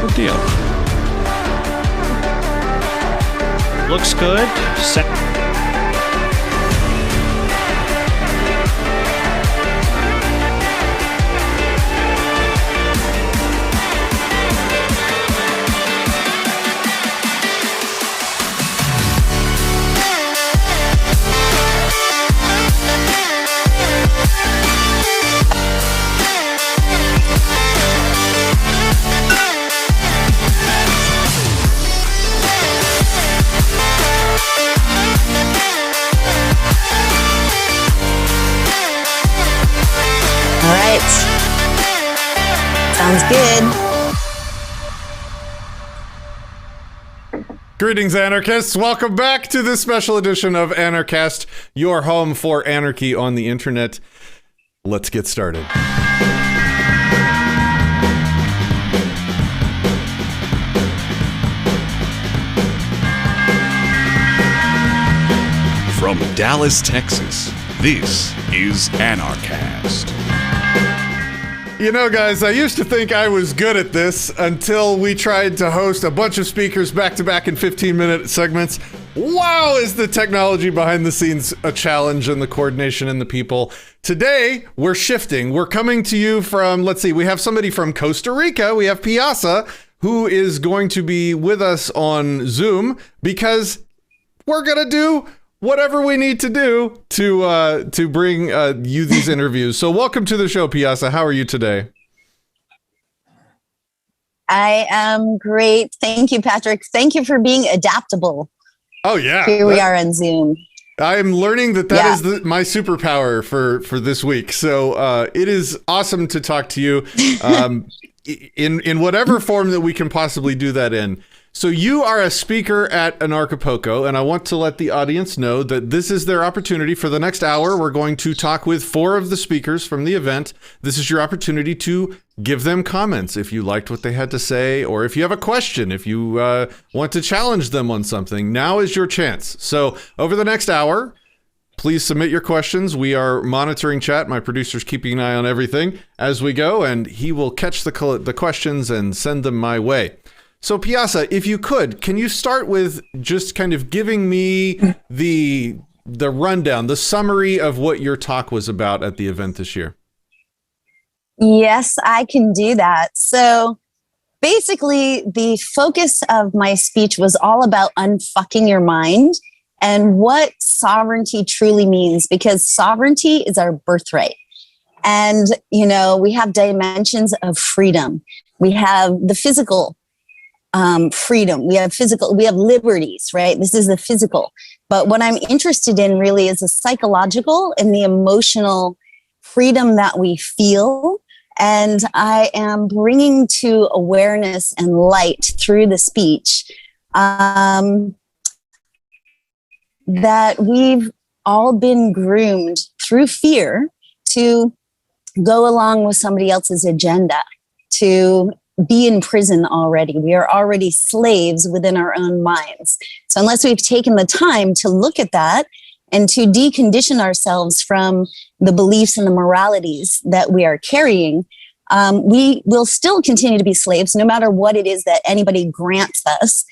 Good deal. Looks good. Set. Sounds good. Greetings, anarchists. Welcome back to this special edition of Anarchast, your home for anarchy on the internet. Let's get started. From Dallas, Texas, this is Anarchast. You know, guys, I used to think I was good at this until we tried to host a bunch of speakers back-to-back in 15-minute segments. Wow, is the technology behind the scenes a challenge, and the coordination and the people. Today, we're shifting. We're coming to you from, let's see, we have somebody from Costa Rica. We have Piazza, who is going to be with us on Zoom because we're going to do whatever we need to do to bring you these interviews. So welcome to the show, Piazza. How are you today? I am great. Thank you, Patrick. Thank you for being adaptable. Oh, yeah. Here we are on Zoom. I'm learning that is my superpower for this week. So it is awesome to talk to you in whatever form that we can possibly do that in. So you are a speaker at Anarchapulco, and I want to let the audience know that this is their opportunity. For the next hour, we're going to talk with 4 of the speakers from the event. This is your opportunity to give them comments if you liked what they had to say, or if you have a question, if you want to challenge them on something. Now is your chance. So over the next hour, please submit your questions. We are monitoring chat. My producer's keeping an eye on everything as we go, and he will catch the questions and send them my way. So Piazza, if you could, can you start with just kind of giving me the rundown, the summary of what your talk was about at the event this year? Yes, I can do that. So basically, the focus of my speech was all about unfucking your mind and what sovereignty truly means, because sovereignty is our birthright. And, you know, we have dimensions of freedom. We have the physical freedom. We have liberties, right? This is the physical. But what I'm interested in really is the psychological and the emotional freedom that we feel. And I am bringing to awareness and light through the speech that we've all been groomed through fear to go along with somebody else's agenda, to be in prison already. We are already slaves within our own minds. So unless we've taken the time to look at that and to decondition ourselves from the beliefs and the moralities that we are carrying, we will still continue to be slaves no matter what it is that anybody grants us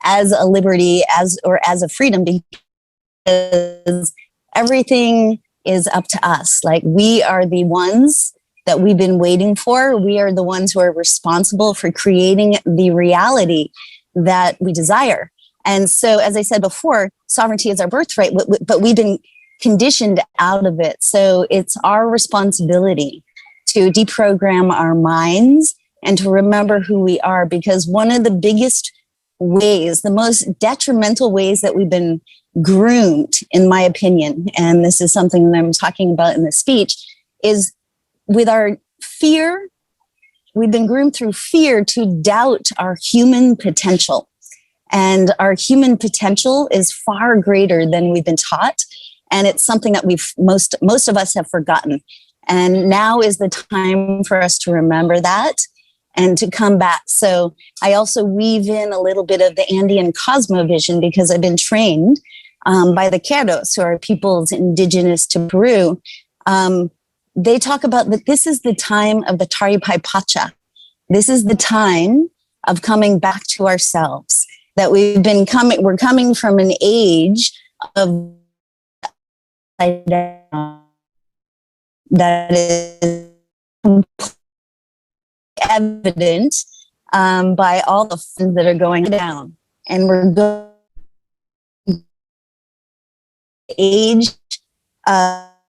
as a liberty, as a freedom, because everything is up to us. Like, we are the ones that we've been waiting for. We are the ones who are responsible for creating the reality that we desire. And so, as I said before, sovereignty is our birthright, but we've been conditioned out of it. So it's our responsibility to deprogram our minds and to remember who we are, because one of the biggest ways, the most detrimental ways that we've been groomed, in my opinion, and this is something that I'm talking about in the speech, is with our fear. We've been groomed through fear to doubt our human potential. And our human potential is far greater than we've been taught. And it's something that most of us have forgotten. And now is the time for us to remember that and to come back. So I also weave in a little bit of the Andean cosmovision, because I've been trained by the Queros, who are peoples indigenous to Peru. They talk about that this is the time of the Taripai Pacha. This is the time of coming back to ourselves. That we're coming from an age of that is evident by all the things that are going down. And we're going age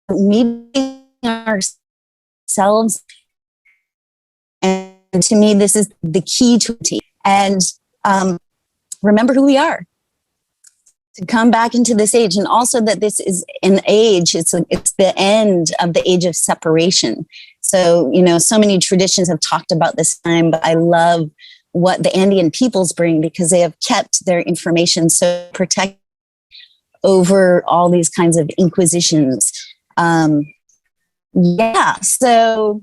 meeting ourselves. And to me, this is the key to it. And remember who we are. To come back into this age, and also that this is an age, it's the end of the age of separation. So, so many traditions have talked about this time, but I love what the Andean peoples bring because they have kept their information so protected over all these kinds of inquisitions. So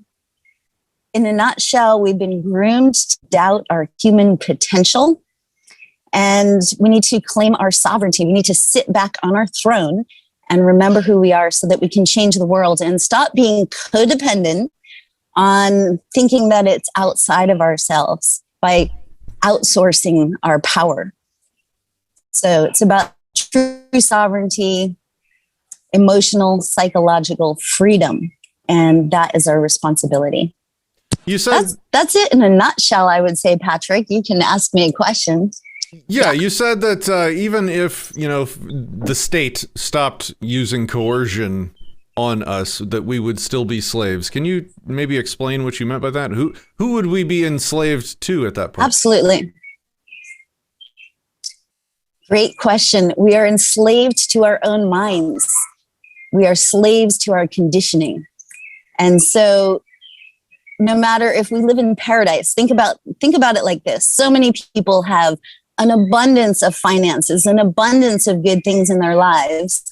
in a nutshell, we've been groomed to doubt our human potential. And we need to claim our sovereignty. We need to sit back on our throne and remember who we are so that we can change the world and stop being codependent on thinking that it's outside of ourselves by outsourcing our power. So it's about true sovereignty, emotional, psychological freedom. And that is our responsibility. You said that's it in a nutshell, I would say, Patrick. You can ask me a question. Yeah, you said that even if, the state stopped using coercion on us, that we would still be slaves. Can you maybe explain what you meant by that? Who would we be enslaved to at that point? Absolutely. Great question. We are enslaved to our own minds. We are slaves to our conditioning. And so no matter if we live in paradise, think about it like this. So many people have an abundance of finances, an abundance of good things in their lives,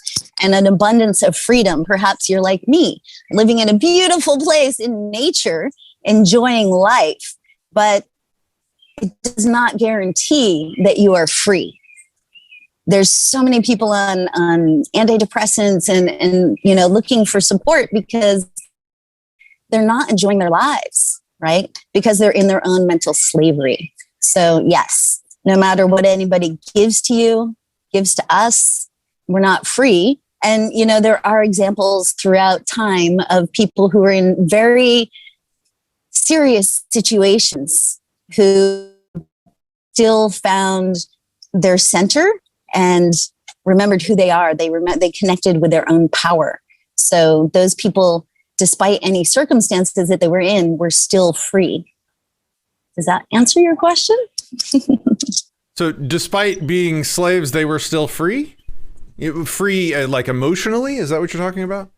and an abundance of freedom. Perhaps you're like me, living in a beautiful place in nature, enjoying life, but it does not guarantee that you are free. There's so many people on antidepressants and looking for support because they're not enjoying their lives, right? Because they're in their own mental slavery. So yes, no matter what anybody gives to you, gives to us, we're not free. And, there are examples throughout time of people who are in very serious situations who still found their center and remembered who they are. They connected with their own power. So those people, despite any circumstances that they were in, were still free. Does that answer your question? So despite being slaves, they were still free? Free, like emotionally? Is that what you're talking about?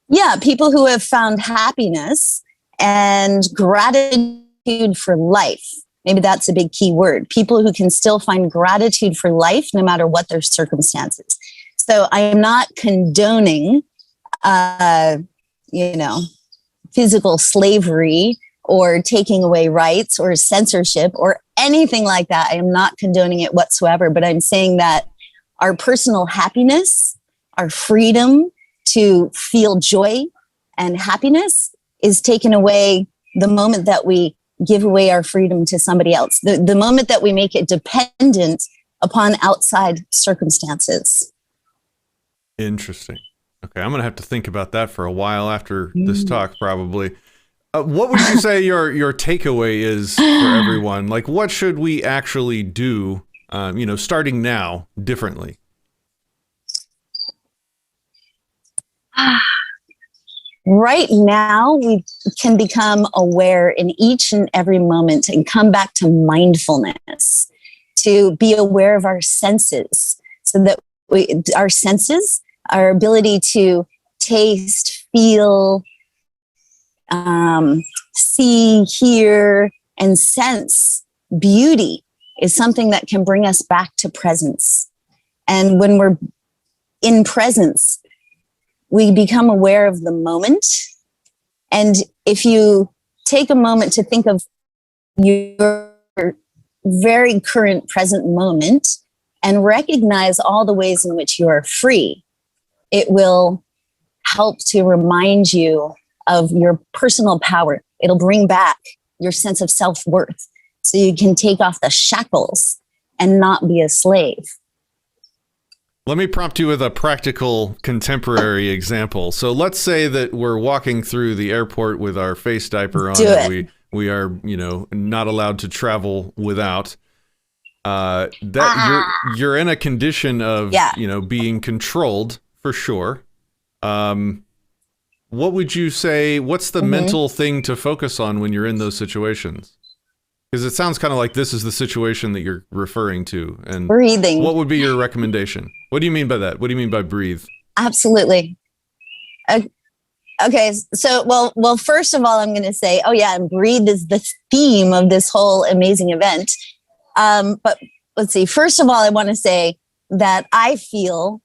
Yeah, people who have found happiness and gratitude for life. Maybe that's a big key word. People who can still find gratitude for life no matter what their circumstances. So I am not condoning, physical slavery or taking away rights or censorship or anything like that. I am not condoning it whatsoever, but I'm saying that our personal happiness, our freedom to feel joy and happiness is taken away the moment that we give away our freedom to somebody else, the moment that we make it dependent upon outside circumstances. Interesting. Okay, I'm going to have to think about that for a while after this talk, probably. What would you say your takeaway is for everyone? Like, what should we actually do, starting now, differently? Right now, we can become aware in each and every moment and come back to mindfulness, to be aware of our senses, so that our senses, our ability to taste, feel, see, hear, and sense beauty is something that can bring us back to presence. And when we're in presence, we become aware of the moment. And if you take a moment to think of your very current present moment and recognize all the ways in which you are free, it will help to remind you of your personal power. It'll bring back your sense of self-worth, so you can take off the shackles and not be a slave. Let me prompt you with a practical contemporary example. So let's say that we're walking through the airport with our face diaper on. Do it. We are, not allowed to travel without. You're in a condition of, being controlled for sure. What would you say? What's the mental thing to focus on when you're in those situations? Because it sounds kind of like this is the situation that you're referring to. And breathing. What would be your recommendation? What do you mean by that? What do you mean by breathe? Absolutely. Okay. So, well, first of all, I'm going to say, and breathe is the theme of this whole amazing event. But let's see. First of all, I want to say that I feel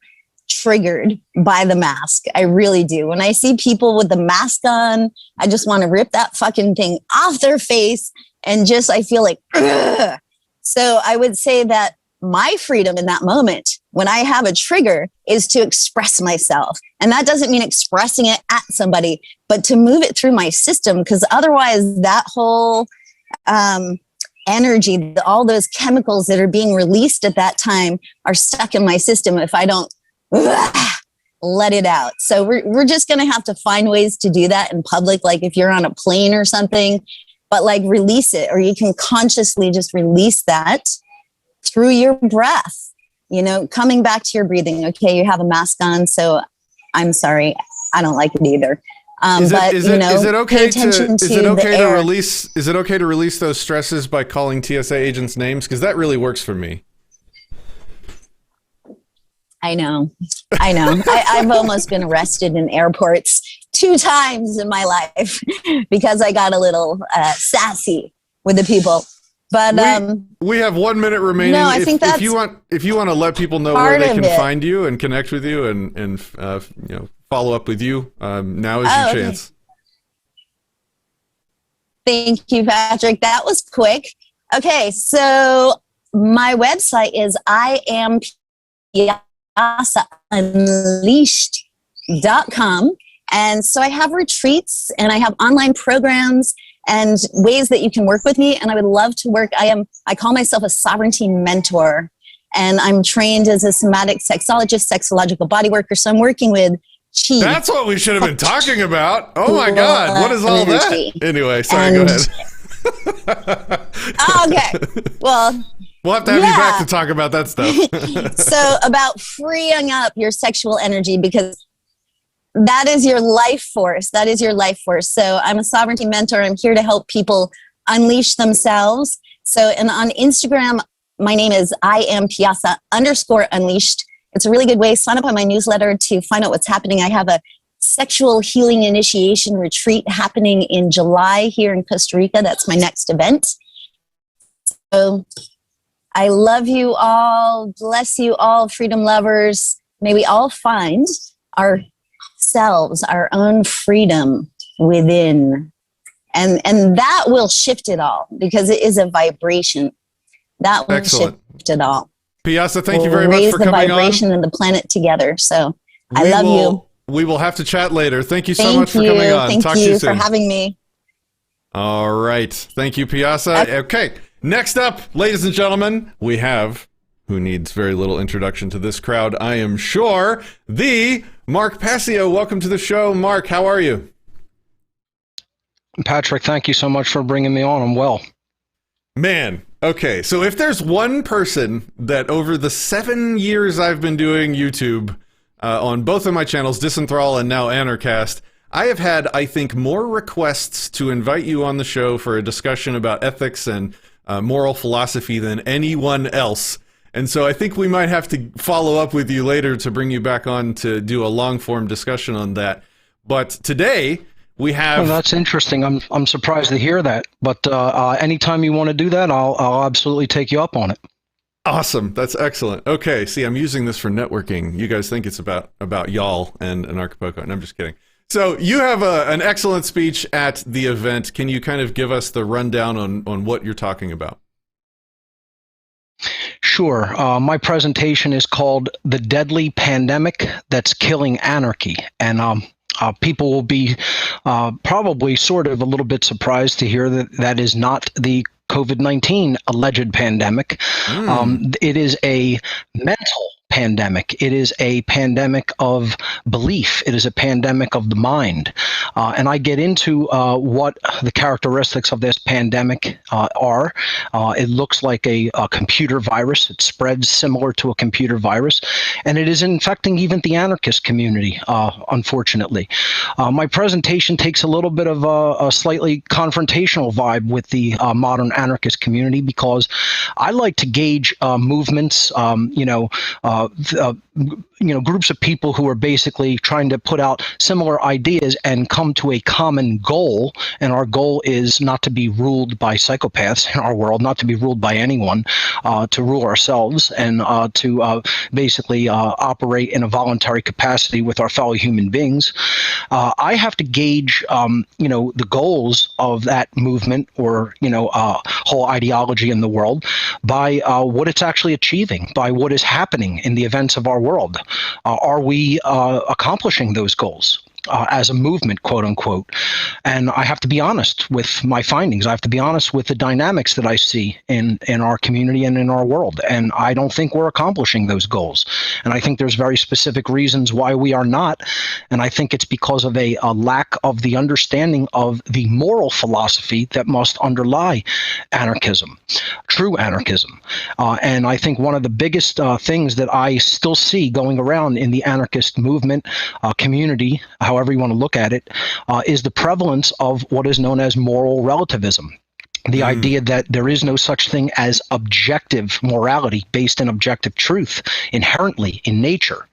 triggered by the mask. I really do. When I see people with the mask on, I just want to rip that fucking thing off their face. And I feel like, ugh. So I would say that my freedom in that moment, when I have a trigger, is to express myself. And that doesn't mean expressing it at somebody, but to move it through my system. Because otherwise that whole energy, all those chemicals that are being released at that time are stuck in my system if I don't let it out. So we're just going to have to find ways to do that in public. Like if you're on a plane or something, but like release it, or you can consciously just release that through your breath, coming back to your breathing. Okay, you have a mask on, so I'm sorry, I don't like it either. Is it okay to release those stresses by calling TSA agents names? Because that really works for me. I know. I've almost been arrested in airports 2 times in my life because I got a little sassy with the people. But we have 1 minute remaining. No, I think that's if you want to let people know where they can find you and connect with you and follow up with you, now is your chance. Thank you, Patrick. That was quick. Okay, so my website is IamPiazzaUnleashed.com. And so I have retreats and I have online programs and ways that you can work with me. And I would love to work. I call myself a sovereignty mentor, and I'm trained as a somatic sexologist, sexological body worker. So I'm working with chi. That's what we should have been talking about. Oh my God. What is all that? Anyway, sorry, go ahead. Okay. Well, we'll have to have you back to talk about that stuff. So about freeing up your sexual energy, because that is your life force. So I'm a sovereignty mentor. I'm here to help people unleash themselves. So, and on Instagram, my name is IamPiazza_unleashed. It's a really good way. Sign up on my newsletter to find out what's happening. I have a sexual healing initiation retreat happening in July here in Costa Rica. That's my next event. So I love you all. Bless you all, freedom lovers. May we all find ourselves, our own freedom within. And that will shift it all, because it is a vibration. That will shift it all. Piazza, thank you very much for coming on. Raise the vibration and the planet together. So I love you. We will have to chat later. Thank you so much for coming on. Thank Talk to you soon. for having me. All right. Thank you, Piazza. Okay. Next up, ladies and gentlemen, we have, who needs very little introduction to this crowd, I am sure, the Mark Passio. Welcome to the show. Mark, how are you? Patrick, thank you so much for bringing me on. I'm well. Man, okay. So if there's one person that over the 7 years I've been doing YouTube on both of my channels, Disenthrall and now Anarchast, I have had, I think, more requests to invite you on the show for a discussion about ethics and moral philosophy than anyone else. And so I think we might have to follow up with you later to bring you back on to do a long-form discussion on that. But today we have... Oh, that's interesting. I'm surprised to hear that. But anytime you want to do that, I'll absolutely take you up on it. Awesome. That's excellent. Okay. See, I'm using this for networking. You guys think it's about y'all and Anarchapulco, and I'm just kidding. So you have an excellent speech at the event. Can you kind of give us the rundown on what you're talking about? Sure. My presentation is called The Deadly Pandemic That's Killing Anarchy. And People will be probably sort of a little bit surprised to hear that that is not the COVID-19 alleged pandemic. It is a mental pandemic. It is a pandemic of belief. It is a pandemic of the mind. And I get into what the characteristics of this pandemic are. It looks like a computer virus. It spreads similar to a computer virus. And it is infecting even the anarchist community, unfortunately. My presentation takes a little bit of a slightly confrontational vibe with the modern anarchist community, because I like to gauge movements, groups of people who are basically trying to put out similar ideas and come to a common goal. And our goal is not to be ruled by psychopaths in our world, not to be ruled by anyone, to rule ourselves, and to basically operate in a voluntary capacity with our fellow human beings. I have to gauge, the goals of that movement, or, whole ideology in the world, by what it's actually achieving, by what is happening in the events of our world. Are we accomplishing those goals as a movement, quote unquote? And I have to be honest with my findings. I have to be honest with the dynamics that I see in our community and in our world. And I don't think we're accomplishing those goals. And I think there's very specific reasons why we are not. And I think it's because of a lack of the understanding of the moral philosophy that must underlie anarchism, true anarchism. And I think one of the biggest things that I still see going around in the anarchist movement community, however you want to look at it, is the prevalence of what is known as moral relativism. The idea that there is no such thing as objective morality based in objective truth inherently in nature.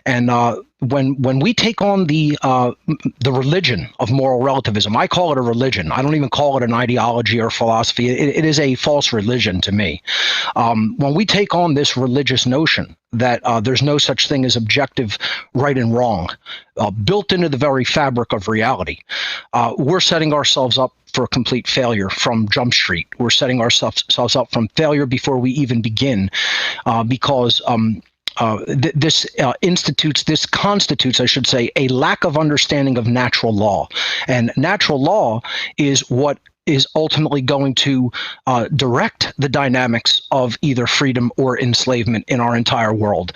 And when we take on the religion of moral relativism, I call it a religion. I don't even call it an ideology or philosophy. It is a false religion to me. When we take on this religious notion that there's no such thing as objective right and wrong, built into the very fabric of reality, we're setting ourselves up for complete failure from Jump Street. We're setting ourselves up from failure before we even begin, because this constitutes, I should say, a lack of understanding of natural law. And natural law is what is ultimately going to direct the dynamics of either freedom or enslavement in our entire world.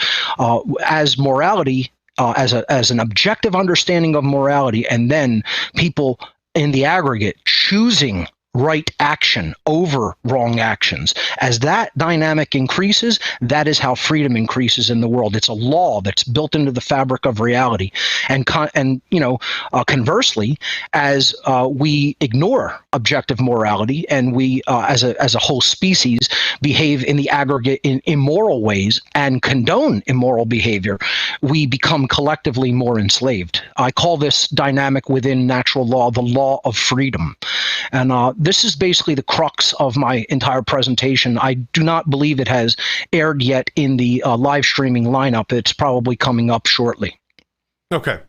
As morality, as an objective understanding of morality, and then people in the aggregate choosing right action over wrong actions. As that dynamic increases, that is how freedom increases in the world. It's a law that's built into the fabric of reality. And conversely, as we ignore objective morality, and we, as a whole species, behave in the aggregate in immoral ways and condone immoral behavior, we become collectively more enslaved. I call this dynamic within natural law the law of freedom. And this is basically the crux of my entire presentation. I do not believe it has aired yet in the live streaming lineup. It's probably coming up shortly. Okay.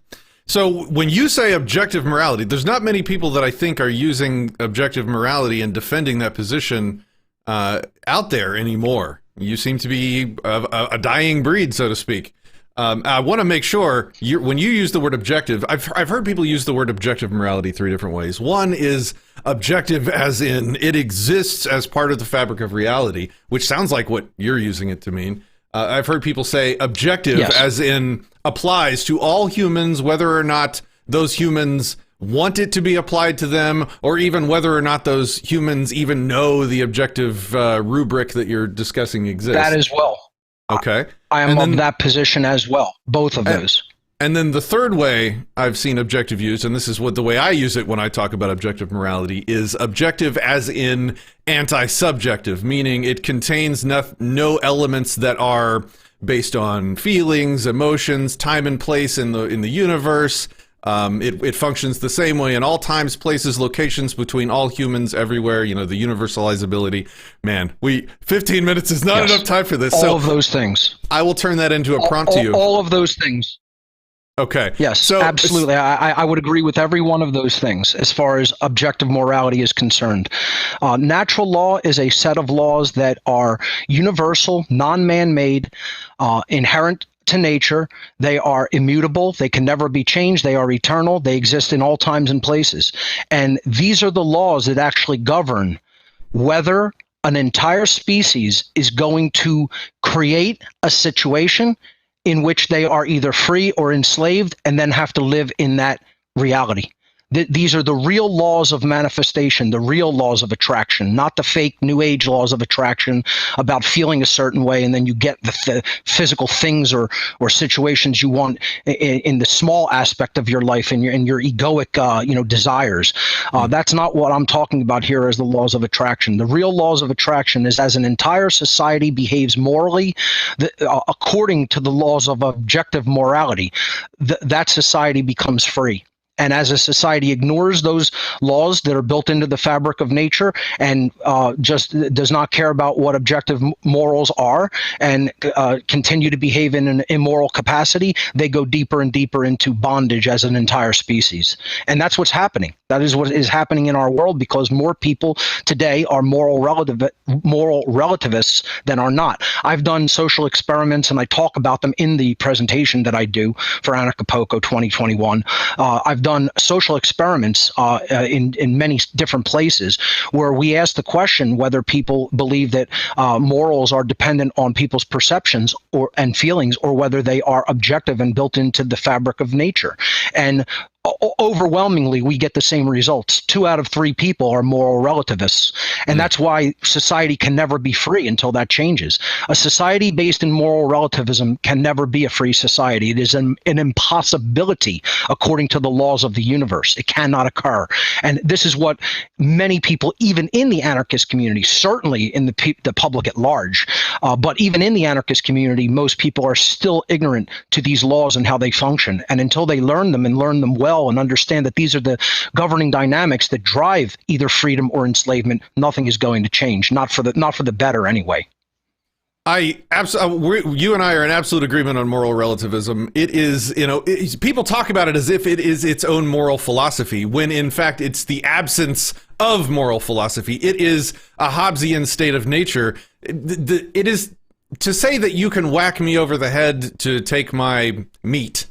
So when you say objective morality, there's not many people that I think are using objective morality and defending that position out there anymore. You seem to be a dying breed, so to speak. I want to make sure when you use the word objective, I've heard people use the word objective morality three different ways. One is objective as in it exists as part of the fabric of reality, which sounds like what you're using it to mean. I've heard people say objective as in applies to all humans, whether or not those humans want it to be applied to them, or even whether or not those humans even know the objective rubric that you're discussing exists. That as well. Okay. I am of that position as well, both of those. And then the third way I've seen objective used, and this is the way I use it when I talk about objective morality, is objective as in anti-subjective, meaning it contains no elements that are based on feelings, emotions, time and place in the universe. It functions the same way in all times, places, locations, between all humans everywhere. You know, the universalizability. Man, 15 minutes is not enough time for this. All of those things. I will turn that into a prompt to you. All of those things. Okay. Yes, so, absolutely. I would agree with every one of those things as far as objective morality is concerned. Natural law is a set of laws that are universal, non-man-made, inherent to nature. They are immutable. They can never be changed. They are eternal. They exist in all times and places. And these are the laws that actually govern whether an entire species is going to create a situation in which they are either free or enslaved and then have to live in that reality. These are the real laws of manifestation, the real laws of attraction, not the fake New Age laws of attraction about feeling a certain way and then you get the physical things or situations you want in the small aspect of your life and your egoic desires. That's not what I'm talking about here as the laws of attraction. The real laws of attraction is as an entire society behaves morally according to the laws of objective morality, that society becomes free. And as a society ignores those laws that are built into the fabric of nature and just does not care about what objective morals are and continue to behave in an immoral capacity, they go deeper and deeper into bondage as an entire species. And that's what's happening. That is what is happening in our world because more people today are moral relativists than are not. I've done social experiments and I talk about them in the presentation that I do for Anarchapulco 2021. I've done social experiments in many different places where we ask the question whether people believe that morals are dependent on people's perceptions and feelings or whether they are objective and built into the fabric of nature. And overwhelmingly, we get the same results. 2 out of 3 people are moral relativists. And that's why society can never be free until that changes. A society based in moral relativism can never be a free society. It is an impossibility according to the laws of the universe. It cannot occur. And this is what many people, even in the anarchist community, certainly in the public at large, but even in the anarchist community, most people are still ignorant to these laws and how they function. And until they learn them and learn them well and understand that these are the governing dynamics that drive either freedom or enslavement, nothing is going to change, not for the better anyway. You and I are in absolute agreement on moral relativism. It is, people talk about it as if it is its own moral philosophy, when in fact it's the absence of moral philosophy. It is a Hobbesian state of nature. It is to say that you can whack me over the head to take my meat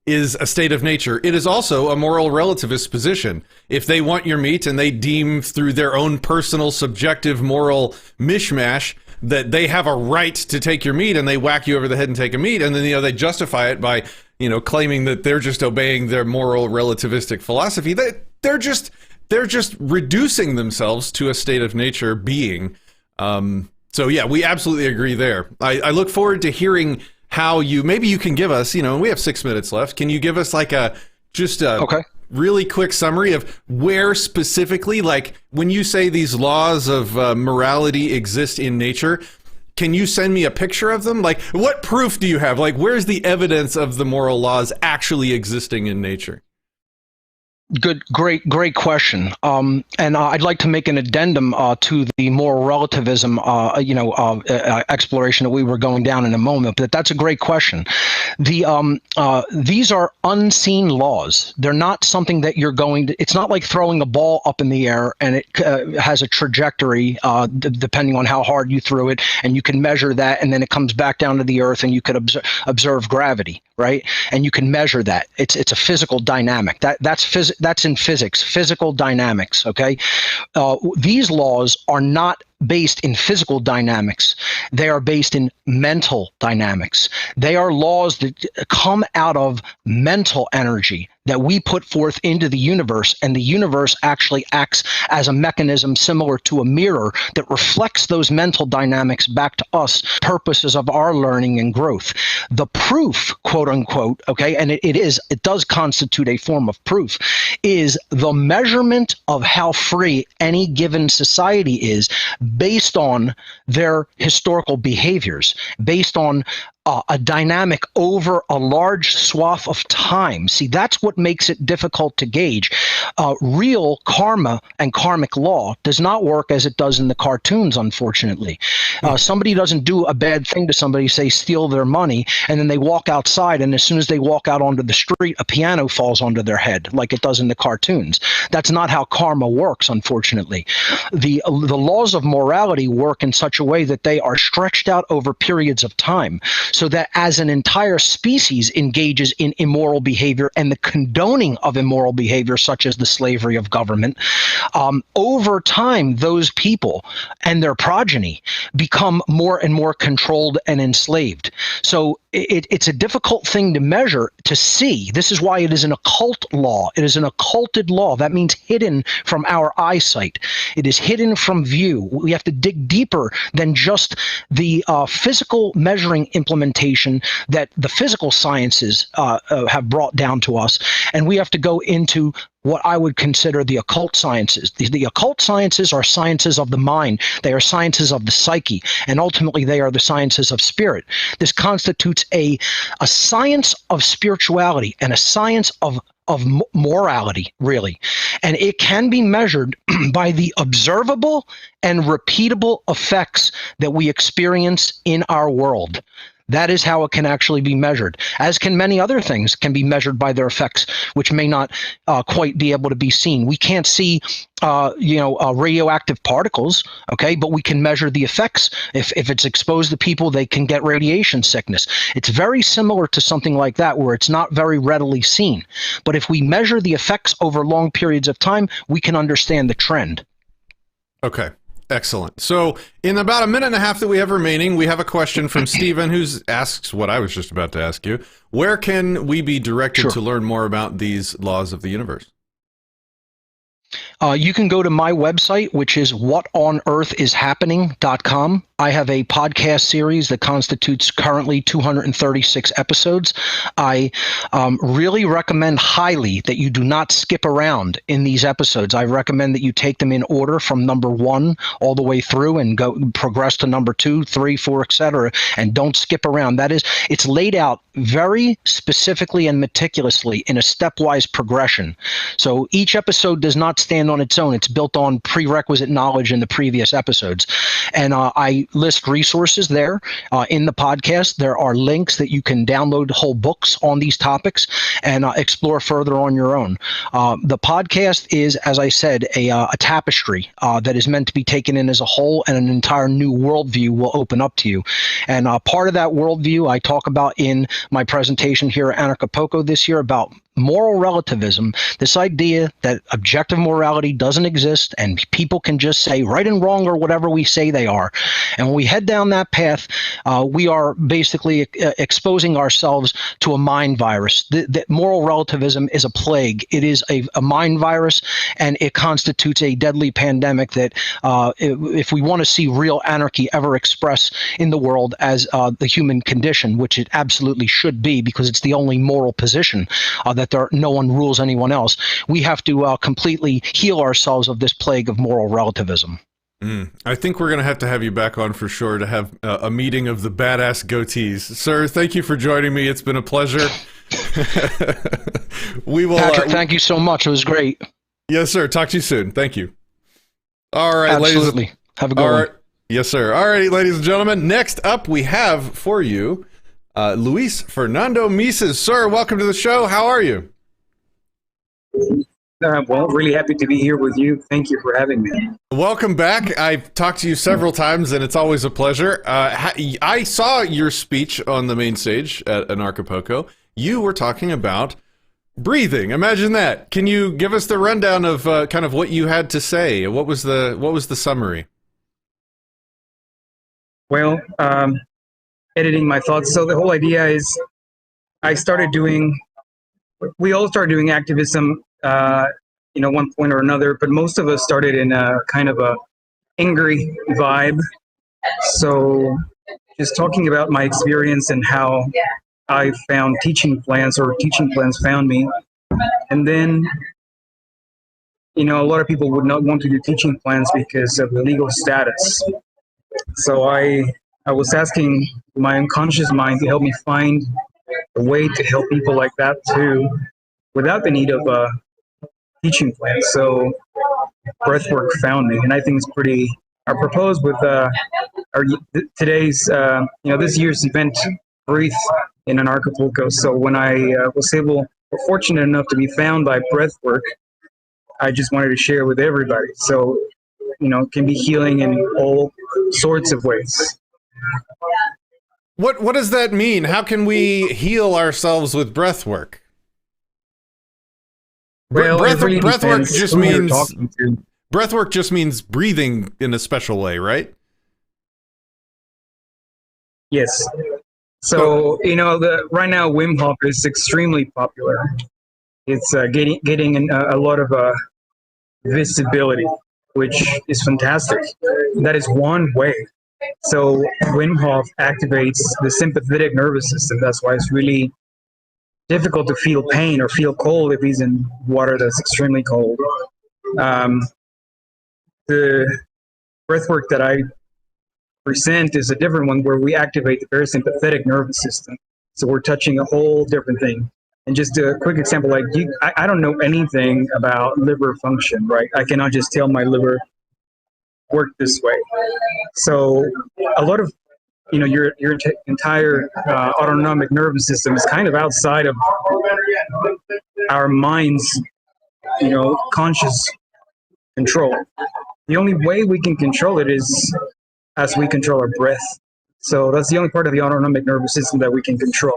is a state of nature. It is also a moral relativist position. If they want your meat and they deem through their own personal subjective moral mishmash that they have a right to take your meat and they whack you over the head and take a meat, and then they justify it by claiming that they're just obeying their moral relativistic philosophy, they're just reducing themselves to a state of nature being. So yeah, we absolutely agree there. I look forward to hearing how maybe you can give us, we have 6 minutes left. Can you give us okay, really quick summary of where specifically, like when you say these laws of morality exist in nature, can you send me a picture of them? Like what proof do you have? Like where's the evidence of the moral laws actually existing in nature? Great question. And I'd like to make an addendum to the moral relativism, exploration that we were going down in a moment. But that's a great question. These are unseen laws. They're not something that you're going to. It's not like throwing a ball up in the air and it has a trajectory depending on how hard you threw it, and you can measure that, and then it comes back down to the earth, and you could observe gravity, right? And you can measure that. It's a physical dynamic. That's in physics, physical dynamics, okay? These laws are not based in physical dynamics. They are based in mental dynamics. They are laws that come out of mental energy that we put forth into the universe, and the universe actually acts as a mechanism similar to a mirror that reflects those mental dynamics back to us, purposes of our learning and growth. The proof, quote unquote, okay, and it does constitute a form of proof, is the measurement of how free any given society is based on their historical behaviors, based on a dynamic over a large swath of time. See, that's what makes it difficult to gauge. Real karma and karmic law does not work as it does in the cartoons, unfortunately. Somebody doesn't do a bad thing to somebody, say steal their money, and then they walk outside, and as soon as they walk out onto the street, a piano falls onto their head like it does in the cartoons. That's not how karma works, unfortunately. The laws of morality work in such a way that they are stretched out over periods of time. so that as an entire species engages in immoral behavior and the condoning of immoral behavior, such as the slavery of government, over time, those people and their progeny become more and more controlled and enslaved. So it's a difficult thing to measure, to see. This is why it is an occult law. It is an occulted law. That means hidden from our eyesight. It is hidden from view. We have to dig deeper than just the physical measuring implementation that the physical sciences have brought down to us. And we have to go into what I would consider the occult sciences. The occult sciences are sciences of the mind. They are sciences of the psyche, and ultimately they are the sciences of spirit. This constitutes a science of spirituality and a science of morality, really. And it can be measured by the observable and repeatable effects that we experience in our world. That is how it can actually be measured, as can many other things can be measured by their effects, which may not quite be able to be seen. We can't see, radioactive particles, okay, but we can measure the effects. If it's exposed to people, they can get radiation sickness. It's very similar to something like that, where it's not very readily seen. But if we measure the effects over long periods of time, we can understand the trend. Okay. Excellent. So in about a minute and a half that we have remaining, we have a question from Stephen, who asks what I was just about to ask you. Where can we be directed to learn more about these laws of the universe? You can go to my website, which is whatonearthishappening.com. I have a podcast series that constitutes currently 236 episodes. I really recommend highly that you do not skip around in these episodes. I recommend that you take them in order from number 1 all the way through and go progress to number 2, 3, 4, etc. And don't skip around. That is, it's laid out very specifically and meticulously in a stepwise progression. So each episode does not stand on its own. It's built on prerequisite knowledge in the previous episodes. And I list resources there in the podcast. There are links that you can download whole books on these topics and explore further on your own. The podcast is, as I said, a tapestry that is meant to be taken in as a whole, and an entire new worldview will open up to you. And part of that worldview I talk about in my presentation here at Anarchapulco this year about moral relativism, this idea that objective morality doesn't exist and people can just say right and wrong or whatever we say they are. And when we head down that path, we are basically exposing ourselves to a mind virus. That moral relativism is a plague. It is a mind virus, and it constitutes a deadly pandemic that if we want to see real anarchy ever express in the world as the human condition, which it absolutely should be because it's the only moral position that no one rules anyone else, we have to completely heal ourselves of this plague of moral relativism. I think we're going to have you back on for sure to have a meeting of the badass goatees. Sir, thank you for joining me. It's been a pleasure. We will, Patrick, thank you so much. It was great. Yes, sir. Talk to you soon. Thank you. All right, absolutely. Ladies. Have a good one. Right. Yes, sir. All righty, ladies and gentlemen. Next up, we have for you Luis Fernando Mises. Sir, welcome to the show. How are you? Well, really happy to be here with you. Thank you for having me. Welcome back. I've talked to you several times, and it's always a pleasure. I saw your speech on the main stage at Anarchapulco. You were talking about breathing. Imagine that. Can you give us the rundown of kind of what you had to say? What was the summary? Well, editing my thoughts. So the whole idea is we all started doing activism one point or another, but most of us started in a kind of a angry vibe. So just talking about my experience and how I found teaching plans, or teaching plans found me. And then, a lot of people would not want to do teaching plans because of the legal status. So I was asking my unconscious mind to help me find a way to help people like that too, without the need of a teaching plan. So breathwork found me, and I think it's pretty. I proposed with today's, this year's event, Breathe in Anarchapulco. So when I was fortunate enough to be found by breathwork, I just wanted to share with everybody. So, it can be healing in all sorts of ways. What does that mean? How can we heal ourselves with breath work? Well, breath it really work depends just who you're means talking to. breath work just means breathing in a special way, right? Yes. So, right now Wim Hof is extremely popular. It's getting a lot of visibility, which is fantastic. That is one way. So Wim Hof activates the sympathetic nervous system. That's why it's really difficult to feel pain or feel cold if he's in water that's extremely cold. The breath work that I present is a different one where we activate the parasympathetic nervous system. So we're touching a whole different thing. And just a quick example, like I don't know anything about liver function, right? I cannot just tell my liver work this way. So a lot of your entire autonomic nervous system is kind of outside of our mind's conscious control. The only way we can control it is as we control our breath. So that's the only part of the autonomic nervous system that we can control.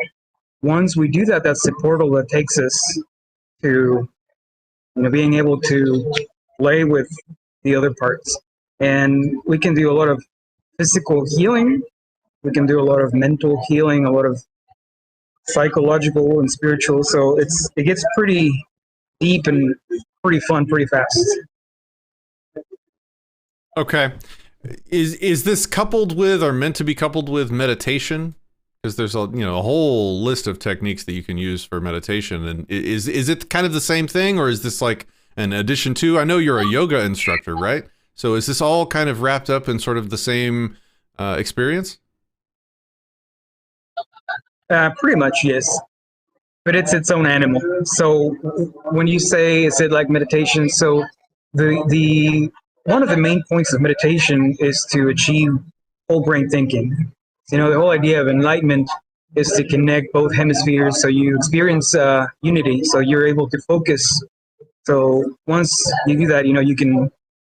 Once we do that, that's the portal that takes us to being able to play with the other parts. And we can do a lot of physical healing. We can do a lot of mental healing, a lot of psychological and spiritual. So it gets pretty deep and pretty fun pretty fast. Okay. Is this coupled with or meant to be coupled with meditation? Because there's a whole list of techniques that you can use for meditation. And is it kind of the same thing, or is this like an addition to? I know you're a yoga instructor, right? So is this all kind of wrapped up in sort of the same experience? Pretty much, yes. But it's its own animal. So when you say, is it like meditation? So the one of the main points of meditation is to achieve whole brain thinking. The whole idea of enlightenment is to connect both hemispheres, so you experience unity, so you're able to focus. So once you do that, you can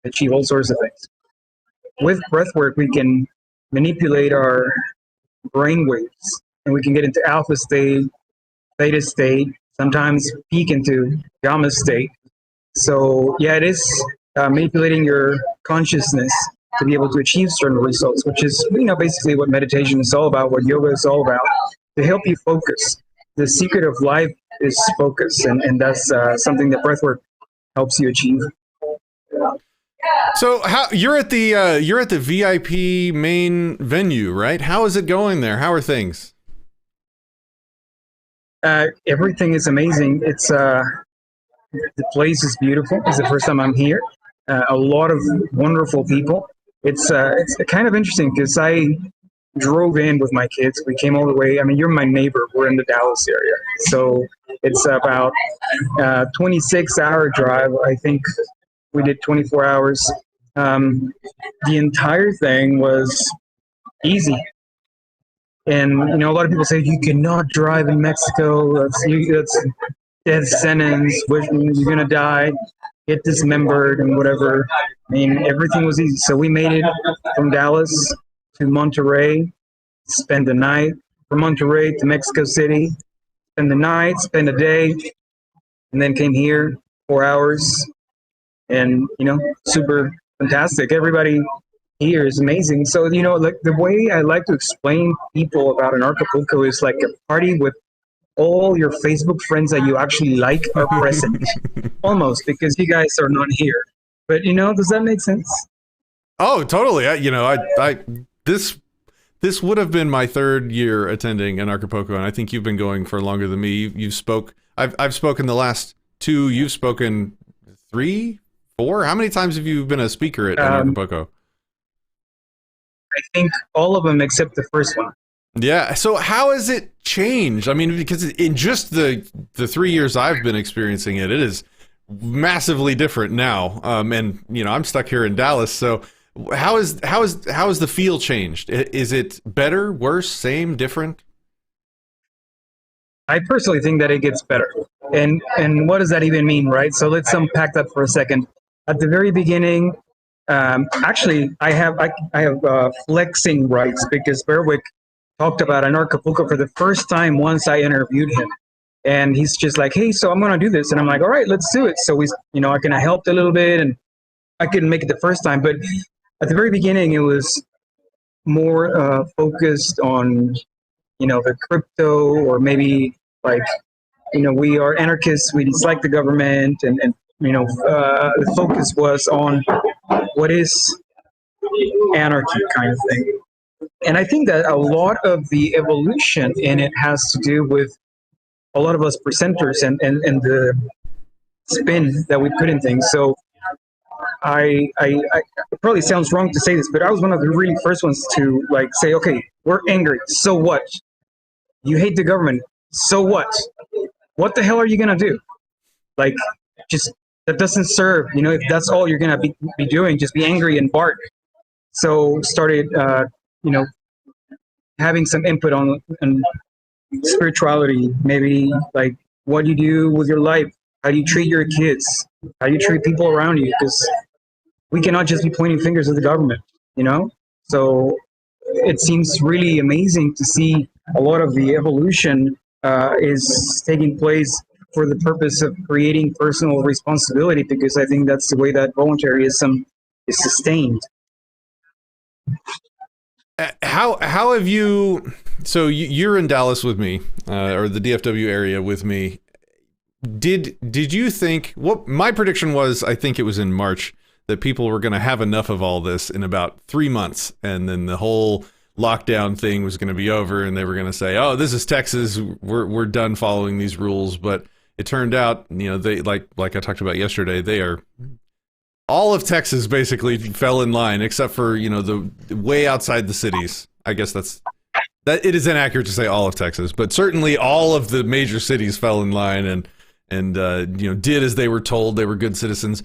achieve all sorts of things. With breath work, we can manipulate our brain waves, and we can get into alpha state, theta state, sometimes peak into gamma state. So yeah, it is manipulating your consciousness to be able to achieve certain results, which is basically what meditation is all about, what yoga is all about, to help you focus. The secret of life is focus, and that's something that breathwork helps you achieve. So you're at the VIP main venue, right? How is it going there? How are things? Everything is amazing. It's the place is beautiful. It's the first time I'm here. A lot of wonderful people. It's kind of interesting because I drove in with my kids. We came all the way. I mean, you're my neighbor. We're in the Dallas area, so it's about 26-hour drive. I think we did 24 hours. The entire thing was easy. And a lot of people say you cannot drive in Mexico. That's death sentence. You're gonna die, get dismembered, and whatever. I mean, everything was easy. So we made it from Dallas to Monterrey, spend the night. From Monterrey to Mexico City, spend the night, spend a day, and then came here 4 hours. And super fantastic. Everybody here is amazing. So like the way I like to explain people about Anarchapulco is like a party with all your Facebook friends that you actually like are present, almost, because you guys are not here. But does that make sense? Oh, totally. This would have been my third year attending Anarchapulco, and I think you've been going for longer than me. I've spoken the last two. You've spoken 3, 4. How many times have you been a speaker at Anarchapulco? I think all of them except the first one. Yeah. So how has it changed? I mean, because in just the 3 years I've been experiencing it, it is massively different now. And I'm stuck here in Dallas. So how is the feel changed? Is it better, worse, same, different? I personally think that it gets better. And what does that even mean, right? So let's unpack that for a second. At the very beginning, actually, I have flexing rights because Berwick talked about Anarchapulco for the first time once I interviewed him. And he's just like, hey, so I'm going to do this. And I'm like, all right, let's do it. So we, I kind of helped a little bit, and I couldn't make it the first time. But at the very beginning, it was more focused on, the crypto, or maybe like, we are anarchists, we dislike the government. And the focus was on what is anarchy kind of thing. And I think that a lot of the evolution in it has to do with a lot of us presenters and the spin that we put in things. So I it probably sounds wrong to say this, but I was one of the really first ones to like say, okay, we're angry. So what? You hate the government. So what? What the hell are you going to do? Like, just, that doesn't serve, if that's all you're going to be doing, just be angry and bark. So started, having some input on spirituality, maybe like what you do with your life, how do you treat your kids, how do you treat people around you, because we cannot just be pointing fingers at the government, So it seems really amazing to see a lot of the evolution is taking place for the purpose of creating personal responsibility, because I think that's the way that voluntarism is sustained. How have you? So you're in Dallas with me, or the DFW area with me. Did you think? What my prediction was, I think it was in March, that people were going to have enough of all this in about 3 months, and then the whole lockdown thing was going to be over, and they were going to say, "Oh, this is Texas. We're done following these rules." But it turned out, they like I talked about yesterday, they are. All of Texas basically fell in line, except for, the way outside the cities. I guess that it is inaccurate to say all of Texas, but certainly all of the major cities fell in line and did as they were told. They were good citizens.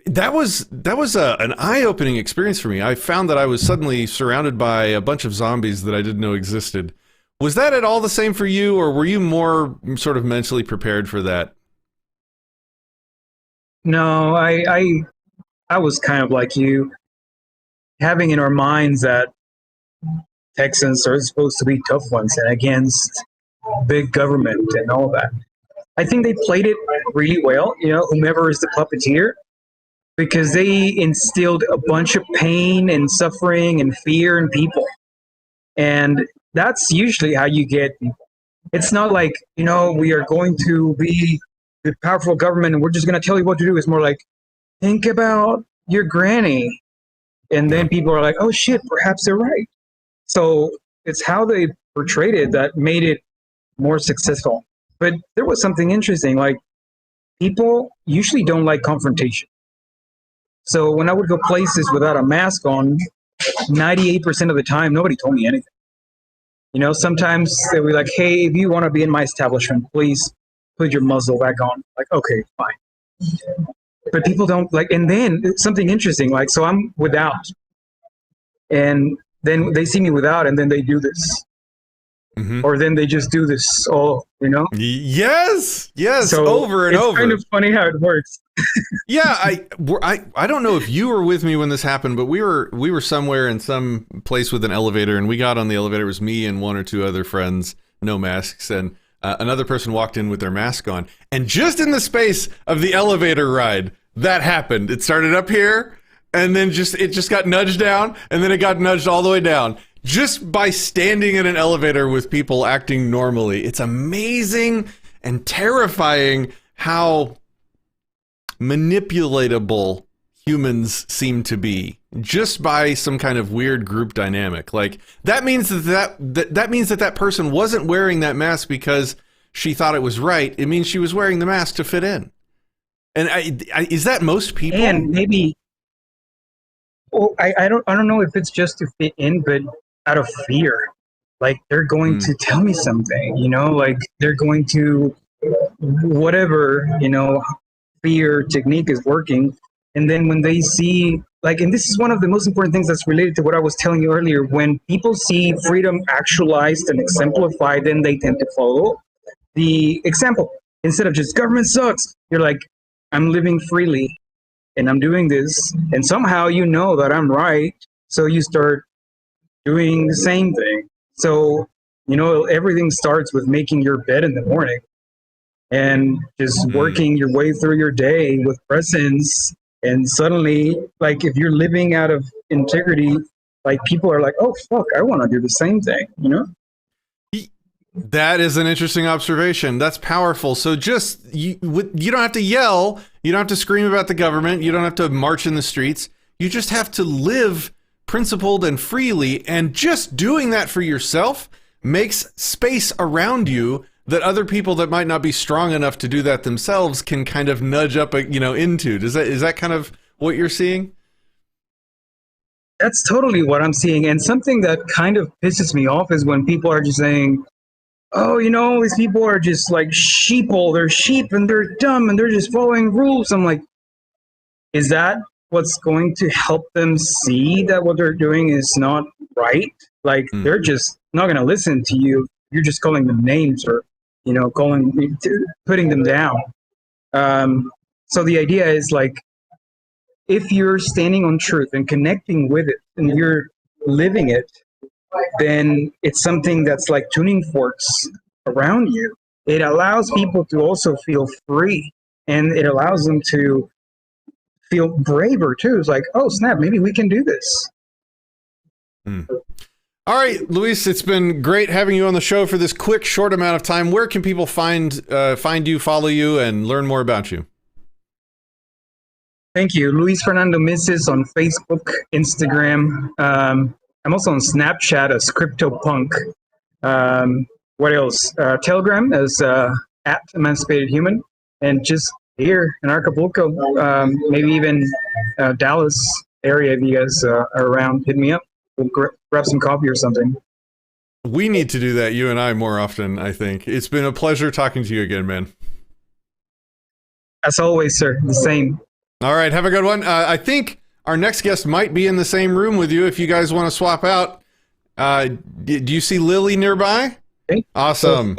That was an eye-opening experience for me. I found that I was suddenly surrounded by a bunch of zombies that I didn't know existed. Was that at all the same for you, or were you more sort of mentally prepared for that? No, I was kind of like you, having in our minds that Texans are supposed to be tough ones and against big government and all that. I think they played it really well, whomever is the puppeteer, because they instilled a bunch of pain and suffering and fear in people. And that's usually how you get people. It's not like, we are going to be the powerful government and we're just going to tell you what to do. It's more like, think about your granny. And then people are like, oh shit, perhaps they're right. So it's how they portrayed it that made it more successful. But there was something interesting, like people usually don't like confrontation. So when I would go places without a mask on, 98% of the time, nobody told me anything. Sometimes they were like, hey, if you want to be in my establishment, please put your muzzle back on. Like, okay, fine. But people don't like, and then something interesting, like, so I'm without, and then they see me without, and then they do this, or then they just do this all, Yes, so over and over. It's kind of funny how it works. Yeah, I don't know if you were with me when this happened, but we were somewhere in some place with an elevator, and we got on the elevator. It was me and one or two other friends, no masks, and another person walked in with their mask on, and just in the space of the elevator ride, that happened. It started up here, and then it just got nudged down, and then it got nudged all the way down. Just by standing in an elevator with people acting normally. It's amazing and terrifying how manipulatable humans seem to be just by some kind of weird group dynamic. Like, that means that means that person wasn't wearing that mask because she thought it was right. It means she was wearing the mask to fit in. And is that most people? And maybe, well, I don't know if it's just to fit in, but out of fear, like they're going to tell me something, like they're going to whatever, fear technique is working. And then when they see, like, and this is one of the most important things that's related to what I was telling you earlier, when people see freedom actualized and exemplified, then they tend to follow the example. Instead of just government sucks, you're like, I'm living freely and I'm doing this, and somehow that I'm right, so you start doing the same thing. So, everything starts with making your bed in the morning and just working your way through your day with presence. And suddenly, like, if you're living out of integrity, like, people are like, oh, fuck, I want to do the same thing, That is an interesting observation. That's powerful. So you don't have to yell. You don't have to scream about the government. You don't have to march in the streets. You just have to live principled and freely. And just doing that for yourself makes space around you that other people that might not be strong enough to do that themselves can kind of nudge up, into. Is that kind of what you're seeing? That's totally what I'm seeing. And something that kind of pisses me off is when people are just saying, oh, these people are just like sheeple. They're sheep and they're dumb and they're just following rules. I'm like, is that what's going to help them see that what they're doing is not right? Like, they're just not going to listen to you. You're just calling them names or, putting them down. So the idea is, like, if you're standing on truth and connecting with it and you're living it, then it's something that's like tuning forks around you. It allows people to also feel free, and it allows them to feel braver too. It's like, oh snap, maybe we can do this. All right, Luis, it's been great having you on the show for this quick, short amount of time. Where can people find you, follow you, and learn more about you? Thank you. Luis Fernando Mises on Facebook, Instagram. I'm also on Snapchat as CryptoPunk. What else? Telegram as at Emancipated Human. And just here in Anarchapulco, maybe even Dallas area, if you guys are around, hit me up. We'll grab some coffee or something. We need to do that, you and I, more often, I think. It's been a pleasure talking to you again, man. As always, sir. The same. All right, have a good one. I think our next guest might be in the same room with you if you guys want to swap out. Do you see Lily nearby? Okay. Awesome.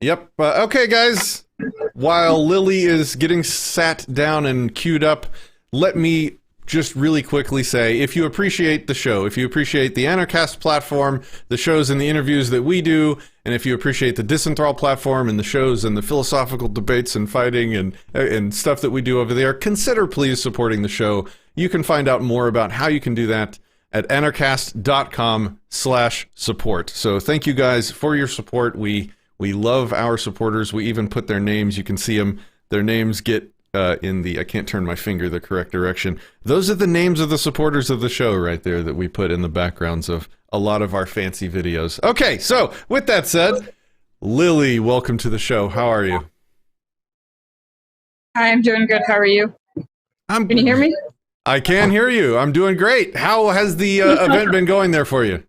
Yep. Okay, guys. While Lily is getting sat down and queued up, let me just really quickly say, if you appreciate the show, if you appreciate the Anarchast platform, the shows and the interviews that we do, and if you appreciate the Disenthrall platform and the shows and the philosophical debates and fighting and stuff that we do over there, consider please supporting the show. You can find out more about how you can do that at anarchast.com/support. So thank you guys for your support. We love our supporters. We even put their names. You can see them. Their names get in the, I can't turn my finger the correct direction. Those are the names of the supporters of the show right there that we put in the backgrounds of a lot of our fancy videos. Okay, so with that said, Lily, welcome to the show. How are you? Hi, I'm doing good. How are you? Can you hear me? I can hear you. I'm doing great. How has the event been going there for you?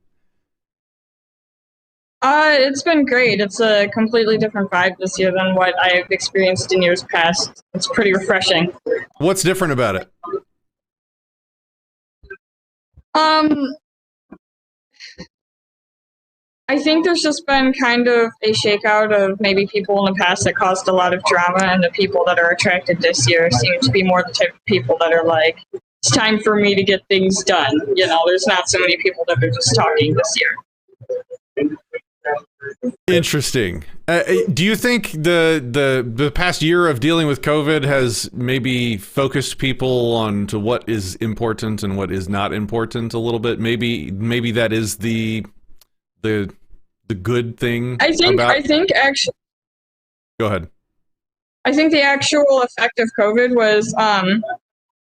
It's been great. It's a completely different vibe this year than what I've experienced in years past. It's pretty refreshing. What's different about it? I think there's just been kind of a shakeout of maybe people in the past that caused a lot of drama, and the people that are attracted this year seem to be more the type of people that are like, it's time for me to get things done. You know, there's not so many people that are just talking this year. Interesting. Do you think the past year of dealing with COVID has maybe focused people on to what is important and what is not important a little bit? Maybe that is the good thing. I think actually. Go ahead. I think the actual effect of COVID was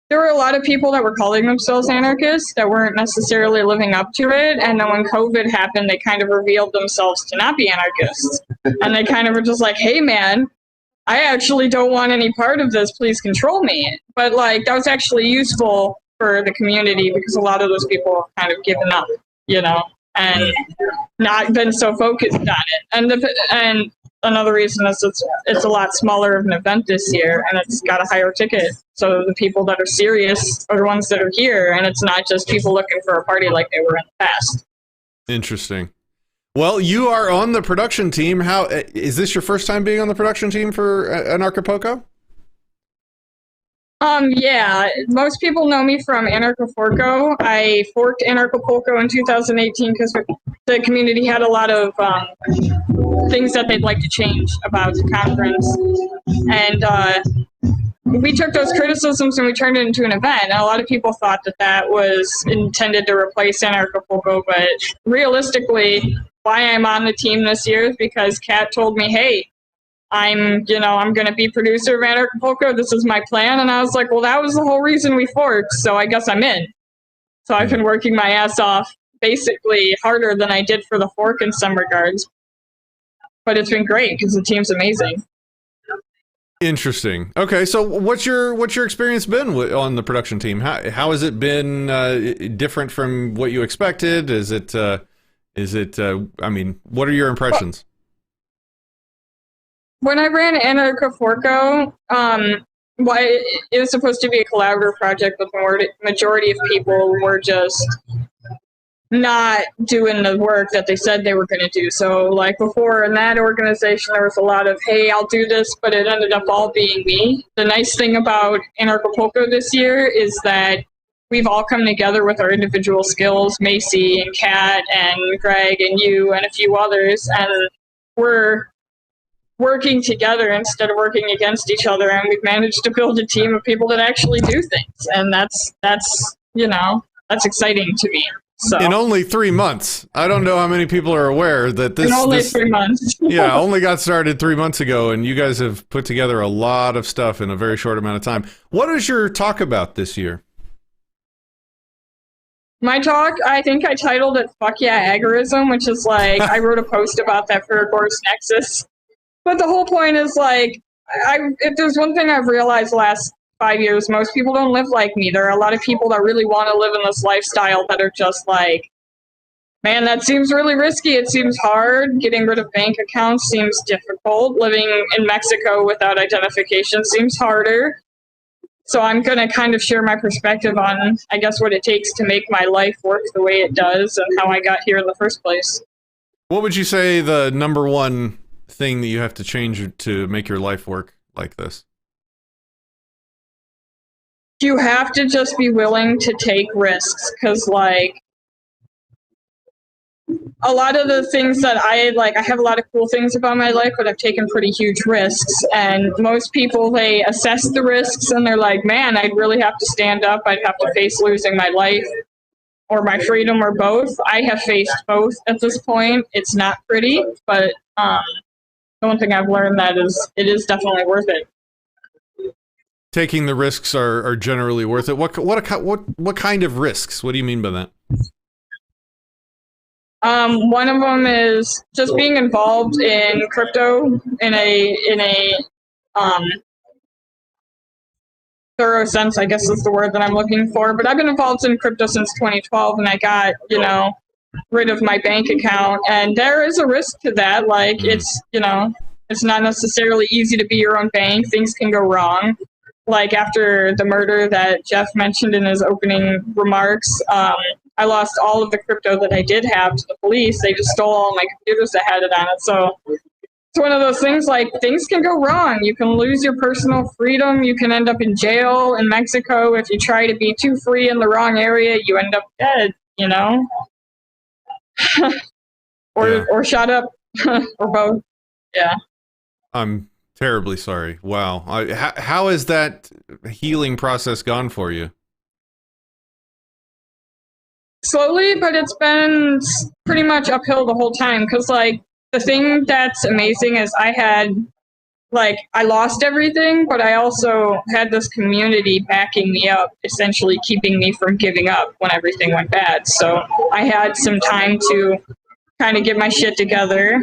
there were a lot of people that were calling themselves anarchists that weren't necessarily living up to it. And then when COVID happened, they kind of revealed themselves to not be anarchists. And they kind of were just like, hey, man, I actually don't want any part of this. Please control me. But like, that was actually useful for the community because a lot of those people have kind of given up, you know, and not been so focused on it. And another reason is it's a lot smaller of an event this year, and it's got a higher ticket. So the people that are serious are the ones that are here, and it's not just people looking for a party like they were in the past. Interesting. Well, you are on the production team. How is this your first time being on the production team for Anarchapulco? Yeah, most people know me from Anarchapulco. I forked Anarchapulco in 2018 because the community had a lot of things that they'd like to change about the conference. And we took those criticisms and we turned it into an event. And a lot of people thought that that was intended to replace Anarchapulco, but realistically, why I'm on the team this year is because Kat told me, hey, I'm going to be producer of Anarchapulco. This is my plan. And I was like, well, that was the whole reason we forked. So I guess I'm in. So I've been working my ass off, basically harder than I did for the fork in some regards. But it's been great because the team's amazing. Interesting. Okay, so what's your experience been on the production team? How has it been different from what you expected? Is it? I mean, what are your impressions? When I ran Anarchapulco, it was supposed to be a collaborative project, but the majority of people were just not doing the work that they said they were going to do. So, like before in that organization, there was a lot of, hey, I'll do this, but it ended up all being me. The nice thing about Anarchapulco this year is that we've all come together with our individual skills, Macy and Kat and Greg and you and a few others, and we're working together instead of working against each other, and we've managed to build a team of people that actually do things, and that's exciting to me. So in only 3 months, I don't know how many people are aware that this. In only 3 months. Yeah, only got started 3 months ago, and you guys have put together a lot of stuff in a very short amount of time. What is your talk about this year? My talk, I think I titled it "Fuck Yeah, Agorism," which is like I wrote a post about that for Agorist Nexus. But the whole point is like, if there's one thing I've realized the last 5 years, most people don't live like me. There are a lot of people that really want to live in this lifestyle that are just like, man, that seems really risky. It seems hard. Getting rid of bank accounts seems difficult. Living in Mexico without identification seems harder. So I'm going to kind of share my perspective on, I guess, what it takes to make my life work the way it does and how I got here in the first place. What would you say the number one thing that you have to change to make your life work like this? You have to just be willing to take risks, because like a lot of the things that I have a lot of cool things about my life, but I've taken pretty huge risks, and most people, they assess the risks and they're like, man, I'd really have to stand up. I'd have to face losing my life or my freedom or both. I have faced both at this point. It's not pretty, but the one thing I've learned that is it is definitely worth it. Taking the risks are generally worth it. What kind of risks? What do you mean by that? One of them is just being involved in crypto in a thorough sense, I guess is the word that I'm looking for. But I've been involved in crypto since 2012, and I got, rid of my bank account, and there is a risk to that. Like it's not necessarily easy to be your own bank. Things can go wrong. Like after the murder that Jeff mentioned in his opening remarks, I lost all of the crypto that I did have to the police. They just stole all my computers that had it on it. So it's one of those things, like things can go wrong. You can lose your personal freedom. You can end up in jail in Mexico. If you try to be too free in the wrong area, you end up dead, or shot up or both. Yeah. I'm terribly sorry. Wow. How has that healing process gone for you? Slowly, but it's been pretty much uphill the whole time. Because, like, the thing that's amazing is I lost everything, but I also had this community backing me up, essentially keeping me from giving up when everything went bad. So I had some time to kind of get my shit together.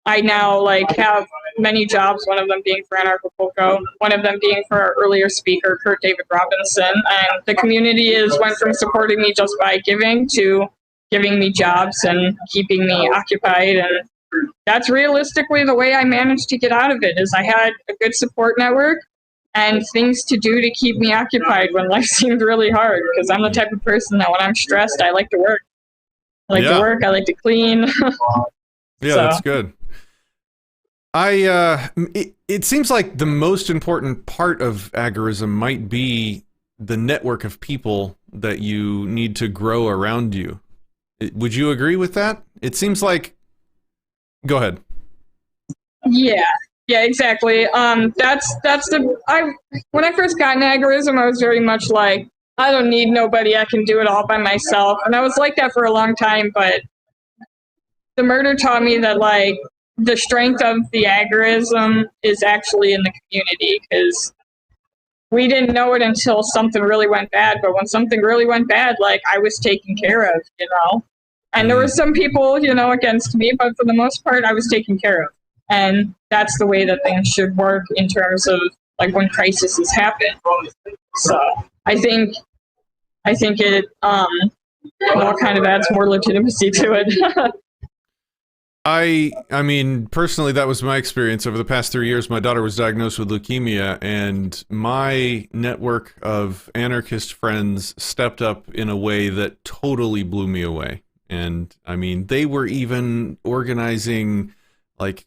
I now have many jobs, one of them being for Anarchapulco, one of them being for our earlier speaker, Kurt David Robinson. And the community went from supporting me just by giving to giving me jobs and keeping me occupied. And that's realistically the way I managed to get out of it, is I had a good support network and things to do to keep me occupied when life seemed really hard. Because I'm the type of person that when I'm stressed, I like to work. I like to work, I like to clean. Yeah, that's good. It seems like the most important part of agorism might be the network of people that you need to grow around you. Would you agree with that? It seems like. Go ahead. Yeah, exactly. When I first got in agorism, I was very much like, I don't need nobody, I can do it all by myself. And I was like that for a long time, but the murder taught me that like the strength of the agorism is actually in the community, because we didn't know it until something really went bad. But when something really went bad, like I was taken care of, you know. And there were some people, you know, against me, but for the most part, I was taken care of. And that's the way that things should work in terms of like when crises happen. So I think it all kind of adds more legitimacy to it. I mean, personally, that was my experience over the past 3 years. My daughter was diagnosed with leukemia, and my network of anarchist friends stepped up in a way that totally blew me away. And I mean, they were even organizing like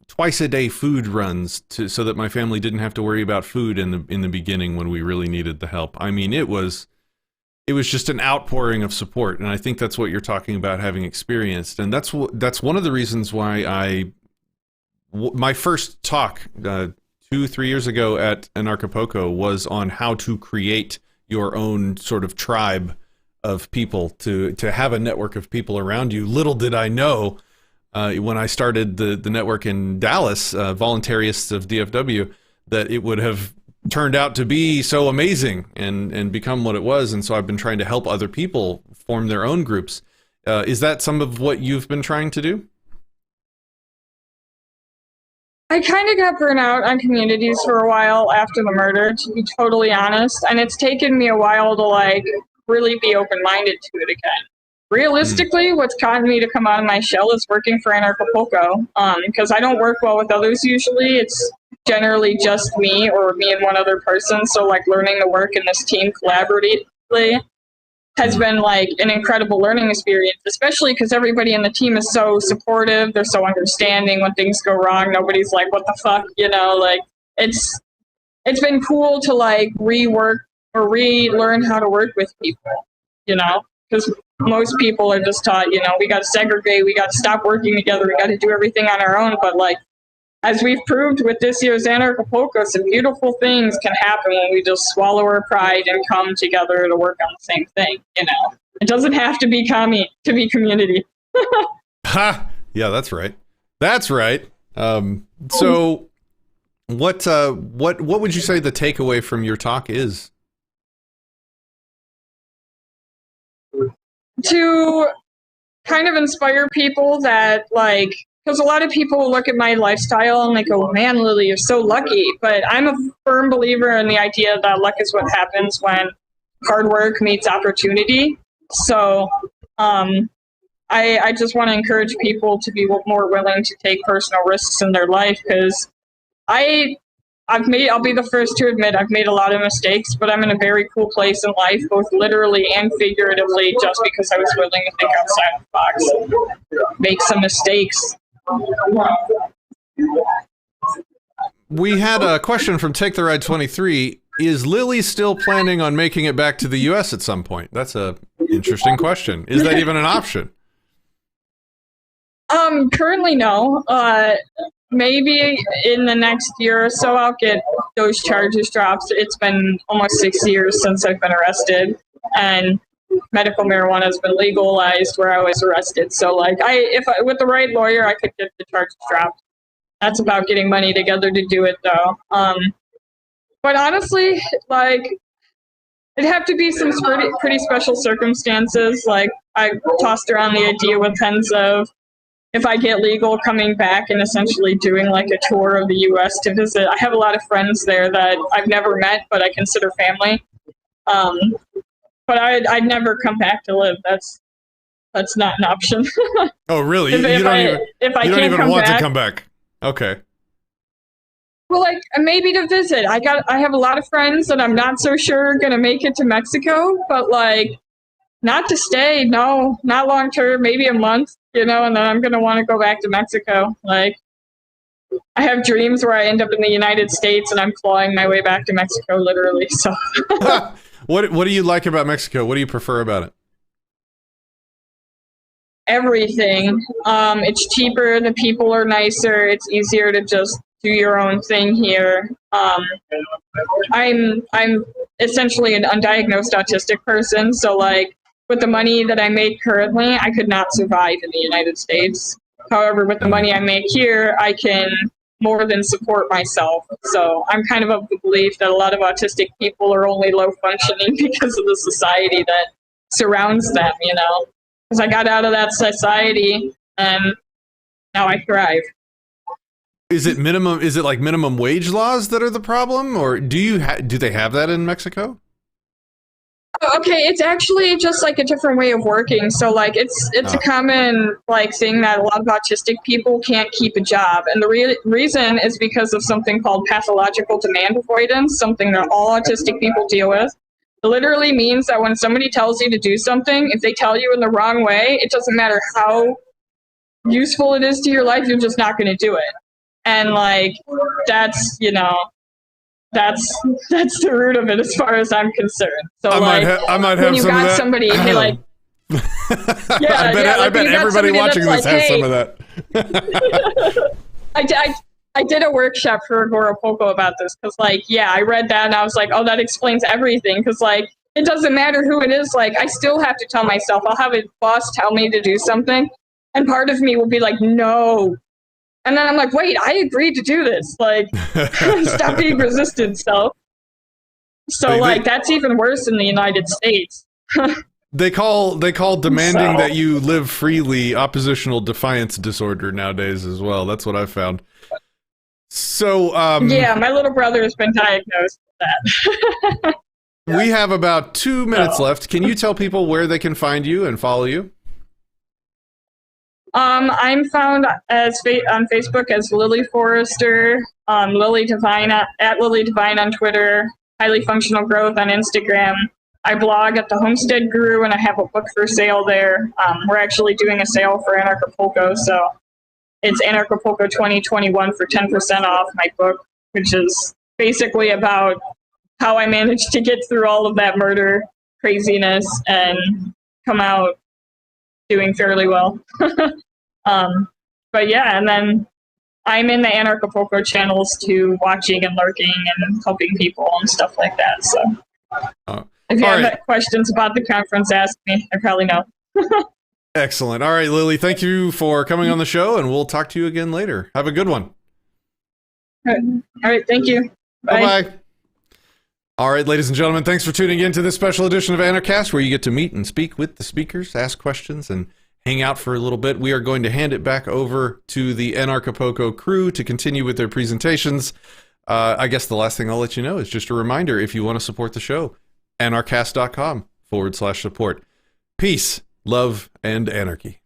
twice a day food runs so that my family didn't have to worry about food in the beginning when we really needed the help. I mean, it was just an outpouring of support, and I think that's what you're talking about having experienced. And that's one of the reasons why my first talk 2-3 years ago at Anarchapulco was on how to create your own sort of tribe of people, to have a network of people around you. Little did I know when I started the network in Dallas, Voluntarists of DFW, that it would have turned out to be so amazing and become what it was. And so I've been trying to help other people form their own groups. Is that some of what you've been trying to do? I kind of got burnt out on communities for a while after the murder, to be totally honest. And it's taken me a while to like really be open-minded to it again. Realistically, what's gotten me to come out of my shell is working for Anarchapulco, because I don't work well with others usually. It's generally just me or me and one other person. So like learning to work in this team collaboratively has been like an incredible learning experience, especially because everybody in the team is so supportive. They're so understanding when things go wrong. Nobody's like, what the fuck, you know, like it's been cool to like rework or relearn how to work with people, you know, because most people are just taught, you know, we got to segregate, we got to stop working together, we got to do everything on our own. But like, as we've proved with this year's Anarchapulco, some beautiful things can happen when we just swallow our pride and come together to work on the same thing, you know. It doesn't have to be to be community. Ha! Yeah, that's right. That's right. So what would you say the takeaway from your talk is? To kind of inspire people that like, because a lot of people look at my lifestyle and they go, man, Lily, you're so lucky. But I'm a firm believer in the idea that luck is what happens when hard work meets opportunity. So I just want to encourage people to be more willing to take personal risks in their life, because I'll be the first to admit I've made a lot of mistakes, but I'm in a very cool place in life, both literally and figuratively, just because I was willing to think outside the box and make some mistakes. We had a question from Take the Ride 23. Is Lily still planning on making it back to the U.S. at some point? That's a interesting question. Is that even an option? Currently, no. Maybe in the next year or so, I'll get those charges dropped. It's been almost 6 years since I've been arrested, and medical marijuana has been legalized where I was arrested. So, like, with the right lawyer, I could get the charges dropped. That's about getting money together to do it, though. But honestly, like, it'd have to be some pretty special circumstances. Like, I tossed around the idea with Pens of, if I get legal, coming back and essentially doing like a tour of the U.S. to visit. I have a lot of friends there that I've never met, but I consider family. But I'd never come back to live. That's not an option. Oh, really? You don't even want to come back. Okay. Well, like, maybe to visit. I have a lot of friends that I'm not so sure are gonna make it to Mexico, but like, not to stay. No, not long term. Maybe a month, you know, and then I'm gonna want to go back to Mexico. Like, I have dreams where I end up in the United States and I'm clawing my way back to Mexico, literally. So, What do you like about Mexico? What do you prefer about it? everything. It's cheaper. The people are nicer. It's easier to just do your own thing here. I'm essentially an undiagnosed autistic person, so like with the money that I make currently, I could not survive in the United States. However, with the money I make here, I can more than support myself. So I'm kind of the belief that a lot of autistic people are only low functioning because of the society that surrounds them, you know. Because I got out of that society and now I thrive. Is it like minimum wage laws that are the problem, or do they have that in Mexico? Okay, it's actually just like a different way of working. So like it's a common like thing that a lot of autistic people can't keep a job, and the reason is because of something called pathological demand avoidance, something that all autistic people deal with. It literally means that when somebody tells you to do something, if they tell you in the wrong way, it doesn't matter how useful it is to your life, you're just not going to do it. And like that's, you know, that's the root of it as far as I'm concerned. So I might have when you some got of that. somebody, hey, like, I bet everybody watching this has some of that. I did a workshop for Anarchapulco about this because, like, yeah, I read that and I was like, oh, that explains everything. Because, like, it doesn't matter who it is. Like, I still have to tell myself. I'll have a boss tell me to do something, and part of me will be like, no. And then I'm like, wait, I agreed to do this. Like, stop being resistant, so. So, like, that's even worse in the United States. They call demanding that you live freely oppositional defiance disorder nowadays as well. That's what I've found. So, yeah, my little brother has been diagnosed with that. We have about 2 minutes left. Can you tell people where they can find you and follow you? I'm found on Facebook as Lily Forrester, Lily Divine at Lily Divine on Twitter, Highly Functional Growth on Instagram. I blog at the Homestead Guru, and I have a book for sale there. We're actually doing a sale for Anarchapulco, so it's Anarchapulco 2021 for 10% off my book, which is basically about how I managed to get through all of that murder craziness and come out doing fairly well. But yeah, and then I'm in the Anarchapulco channels too, watching and lurking and helping people and stuff like that. So if you have questions about the conference, ask me. I probably know. Excellent. All right, Lily, thank you for coming on the show, and we'll talk to you again later. Have a good one. All right, thank you. Bye. Bye-bye. All right, ladies and gentlemen, thanks for tuning in to this special edition of Anarchast, where you get to meet and speak with the speakers, ask questions, and hang out for a little bit. We are going to hand it back over to the Anarchapulco crew to continue with their presentations. I guess the last thing I'll let you know is just a reminder, if you want to support the show, anarchast.com/support. Peace, love, and anarchy.